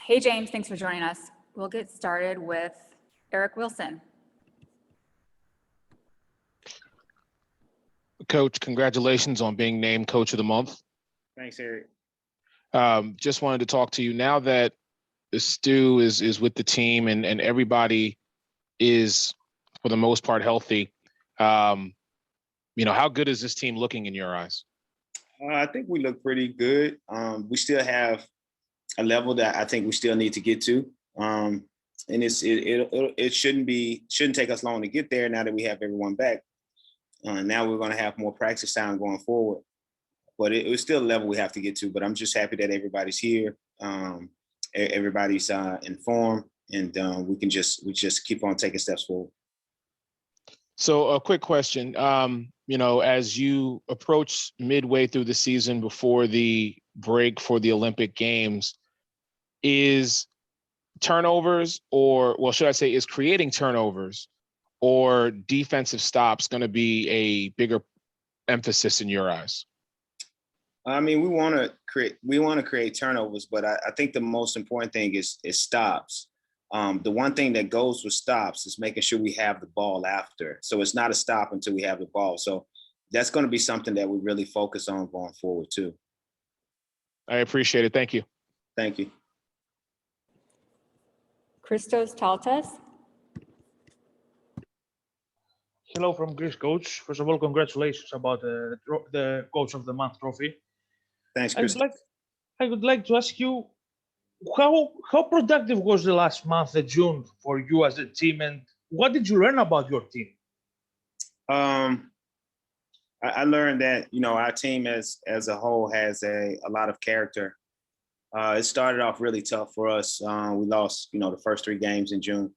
Hey, James, thanks for joining us. We'll get started with Eric Wilson. Coach, congratulations on being named Coach of the Month. Thanks, Eric. Just wanted to talk to you now that Stu is with the team and everybody is, for the most part, healthy. How good is this team looking in your eyes? I think we look pretty good. We still have a level that I think we still need to get to, and it shouldn't take us long to get there. Now that we have everyone back, now we're going to have more practice time going forward. But it's still a level we have to get to. But I'm just happy that everybody's here, everybody's informed, and we just keep on taking steps forward. So a quick question, as you approach midway through the season before the break for the Olympic Games, is turnovers is creating turnovers or defensive stops going to be a bigger emphasis in your eyes? I mean, we want to create turnovers, but I think the most important thing is stops. The one thing that goes with stops is making sure we have the ball after. So it's not a stop until we have the ball. So that's going to be something that we really focus on going forward too. I appreciate it. Thank you. Thank you. Christos Taltas. Hello from Greece, Coach. First of all, congratulations about the Coach of the Month trophy. Thanks, Chris. I would like to ask you, how productive was the last month of June for you as a team, and what did you learn about your team? I learned that our team as a whole has a lot of character. It started off really tough for us. We lost the first 3 games in June.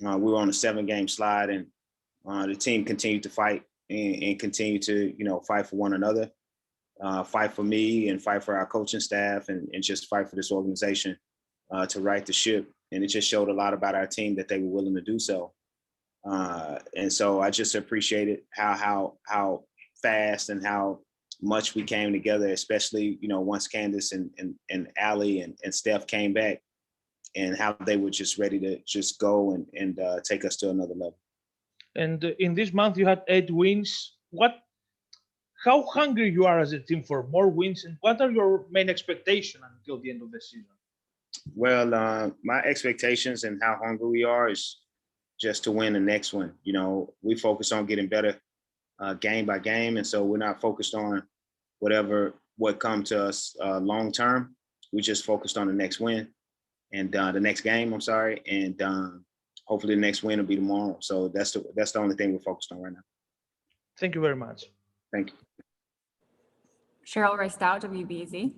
We were on a 7-game slide, and the team continued to fight and continue to fight for one another. Fight for me and fight for our coaching staff and just fight for this organization to right the ship. And it just showed a lot about our team that they were willing to do so. And so I just appreciated how fast and how much we came together, especially, once Candace and Allie and Steph came back, and how they were just ready to just go and take us to another level. And in this month, you had 8 wins. How hungry you are as a team for more wins, and what are your main expectations until the end of the season? Well, my expectations and how hungry we are is just to win the next one. We focus on getting better game by game, and so we're not focused on what comes to us long term. We just focused on the next win and the next game. I'm sorry, and hopefully the next win will be tomorrow. So that's the only thing we're focused on right now. Thank you very much. Thank you. Cheryl Rice Stout, WBZ.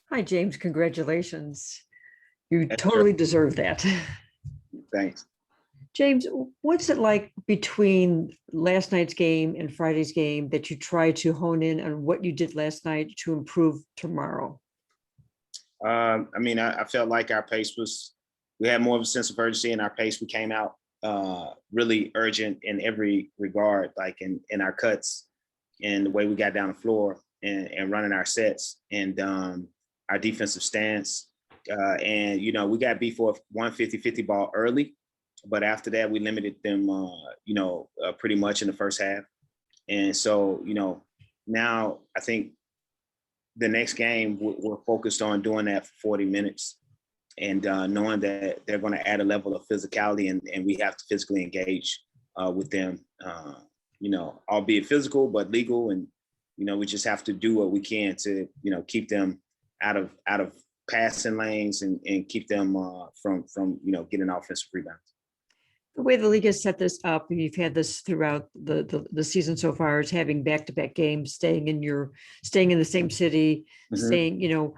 Hi, James. Congratulations. You Yes, totally deserve that. Thanks. James, what's it like between last night's game and Friday's game that you try to hone in on what you did last night to improve tomorrow? I felt like we had more of a sense of urgency in our pace. We came out really urgent in every regard, like in our cuts and the way we got down the floor and running our sets and our defensive stance. And we got beat for a 150-50 ball early, but after that we limited them, pretty much in the first half. And so, now I think the next game we're focused on doing that for 40 minutes. And knowing that they're going to add a level of physicality and we have to physically engage with them, albeit physical, but legal. And, we just have to do what we can to, keep them out of passing lanes and keep them from getting offensive rebounds. The way the league has set this up, and you've had this throughout the season so far, is having back-to-back games, staying in the same city, staying,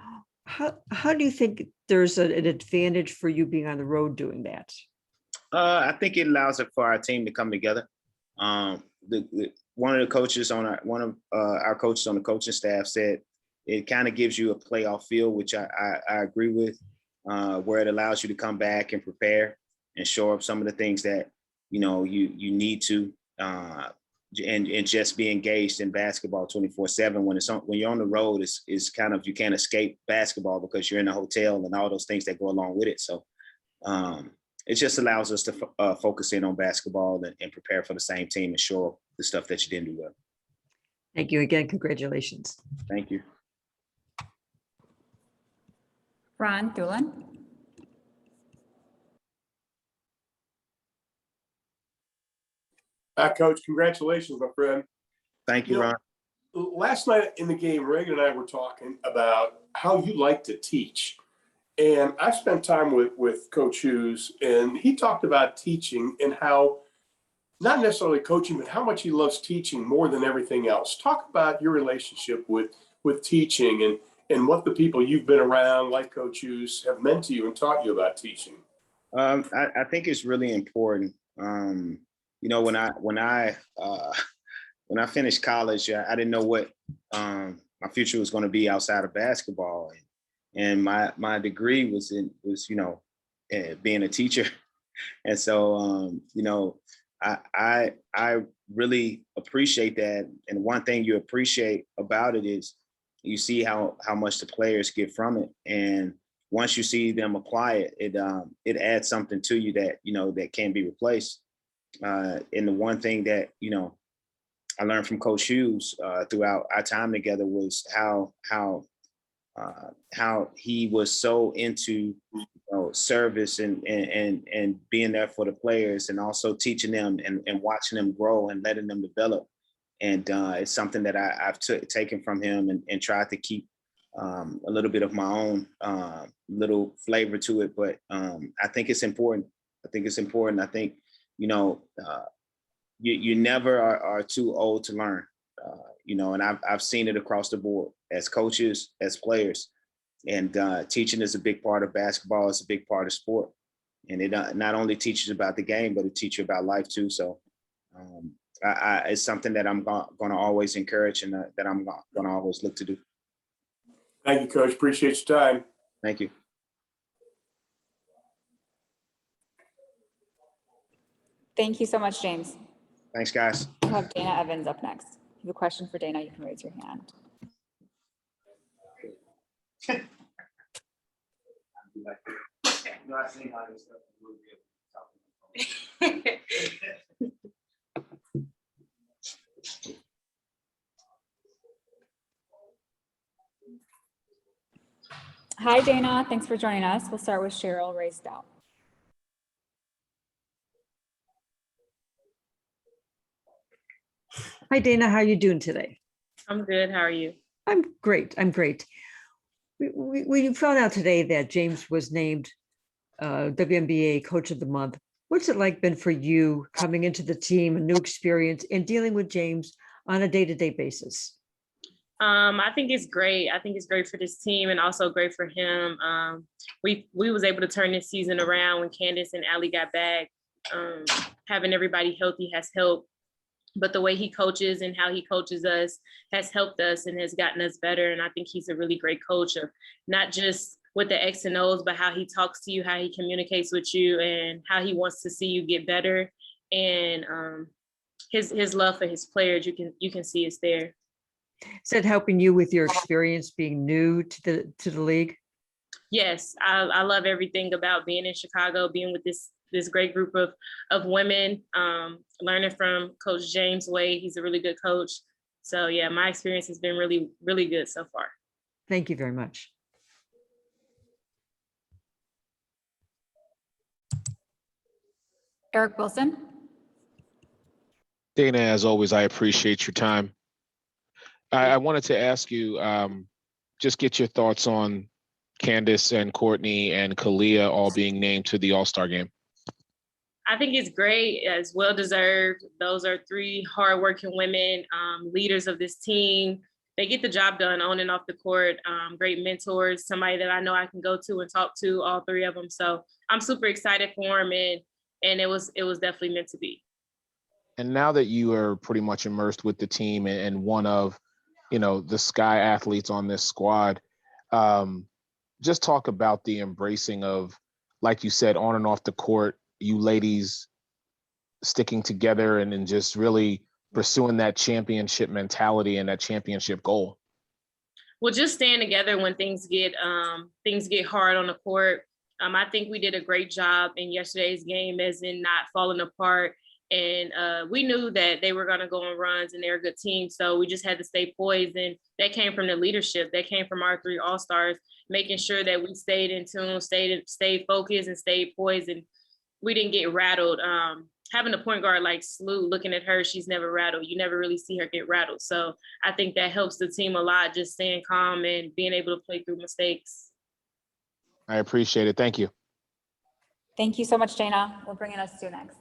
how do you think there's an advantage for you being on the road doing that? I think it allows it for our team to come together. One of our coaches on the coaching staff said it kind of gives you a playoff feel, which I agree with, where it allows you to come back and prepare and show up some of the things that you need to and just be engaged in basketball 24/7. When you're on the road, it's kind of, you can't escape basketball because you're in a hotel and all those things that go along with it. So it just allows us to focus in on basketball and prepare for the same team and show the stuff that you didn't do well. Thank you again. Congratulations. Thank you. Ron Thulin. Coach, congratulations, my friend. Thank you, You know, Ron. Last night in the game, Reagan and I were talking about how you like to teach. And I spent time with Coach Hughes, and he talked about teaching and how, not necessarily coaching, but how much he loves teaching more than everything else. Talk about your relationship with teaching and what the people you've been around, like Coach Hughes, have meant to you and taught you about teaching. I think it's really important. When I finished college, I didn't know what my future was going to be outside of basketball, and my degree was being a teacher, and so I really appreciate that. And one thing you appreciate about it is you see how much the players get from it, and once you see them apply it, it adds something to you that that can't be replaced. And the one thing that I learned from Coach Hughes throughout our time together was how he was so into service and being there for the players, and also teaching them and watching them grow and letting them develop. And it's something that I've taken from him and tried to keep a little bit of my own little flavor to it. But I think it's important. I think you never are too old to learn, and I've seen it across the board as coaches, as players, and teaching is a big part of basketball. It's a big part of sport, and it not only teaches about the game, but it teaches you about life too. So it's something that I'm going to always encourage, and that I'm going to always look to do. Thank you, Coach. Appreciate your time. Thank you. Thank you so much, James. Thanks, guys. We'll have Dana Evans up next. If you have a question for Dana, you can raise your hand. Hi, Dana. Thanks for joining us. We'll start with Cheryl Raystout. Hi, Dana. How are you doing today? I'm good. How are you? I'm great. We found out today that James was named WNBA Coach of the Month. What's it like been for you coming into the team, a new experience, and dealing with James on a day-to-day basis? I think it's great. I think it's great for this team and also great for him. We was able to turn this season around when Candace and Allie got back. Having everybody healthy has helped. But the way he coaches and how he coaches us has helped us and has gotten us better. And I think he's a really great coach of not just with the X and O's, but how he talks to you, how he communicates with you, and how he wants to see you get better. And his love for his players, you can see it's there. Is that helping you with your experience being new to the league? Yes, I love everything about being in Chicago, being with this great group of women, learning from Coach James Wade. He's a really good coach. So yeah, my experience has been really, really good so far. Thank you very much. Eric Wilson. Dana, as always, I appreciate your time. I wanted to ask you, just get your thoughts on Candace and Courtney and Kalia all being named to the All-Star game. I think it's great. It's well-deserved. Those are three hardworking women, leaders of this team. They get the job done on and off the court. Great mentors, somebody that I know I can go to and talk to, all three of them. So I'm super excited for them, and it was definitely meant to be. And now that you are pretty much immersed with the team and one of, the Sky athletes on this squad, just talk about the embracing of, like you said, on and off the court, you ladies sticking together and just really pursuing that championship mentality and that championship goal? Well, just staying together when things get hard on the court. I think we did a great job in yesterday's game, as in not falling apart. And we knew that they were going to go on runs, and they're a good team. So we just had to stay poised. And that came from the leadership. That came from our 3 All-Stars, making sure that we stayed in tune, stayed focused, and stayed poised. And we didn't get rattled. Having a point guard like Slew, looking at her, she's never rattled. You never really see her get rattled. So I think that helps the team a lot, just staying calm and being able to play through mistakes. I appreciate it. Thank you. Thank you so much, Dana. We'll bring in us to next.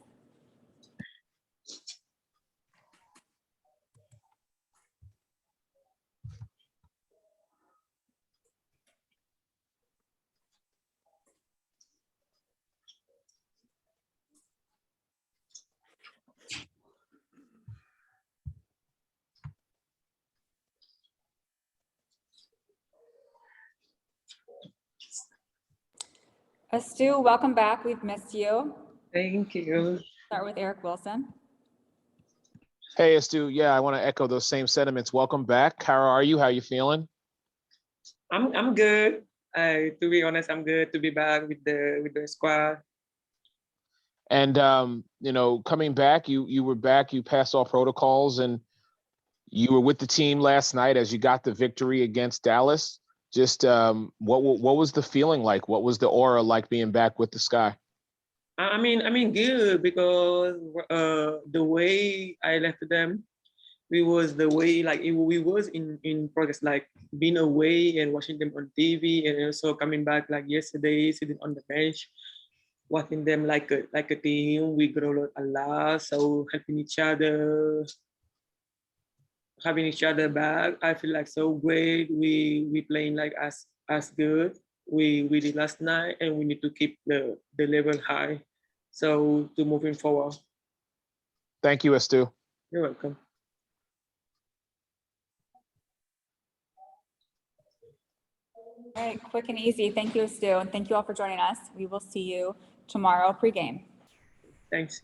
Stu, welcome back. We've missed you. Thank you. Start with Eric Wilson. Hey, Stu. Yeah, I want to echo those same sentiments. Welcome back. How are you? How are you feeling? I'm good. To be honest, I'm good to be back with the squad. And you know, coming back, you were back. You passed all protocols, and you were with the team last night as you got the victory against Dallas. Just what was the feeling like? What was the aura like being back with the Sky? I mean, good, because the way I left them, we was the way like we was in progress, like being away and watching them on TV, and also coming back like yesterday, sitting on the bench, watching them like a team. We grow a lot, so helping each other, having each other back. I feel like so great. We playing like as good we did last night, and we need to keep the level high. So to moving forward. Thank you, Stu. You're welcome. All right, quick and easy. Thank you, Stu, and thank you all for joining us. We will see you tomorrow pregame. Thanks.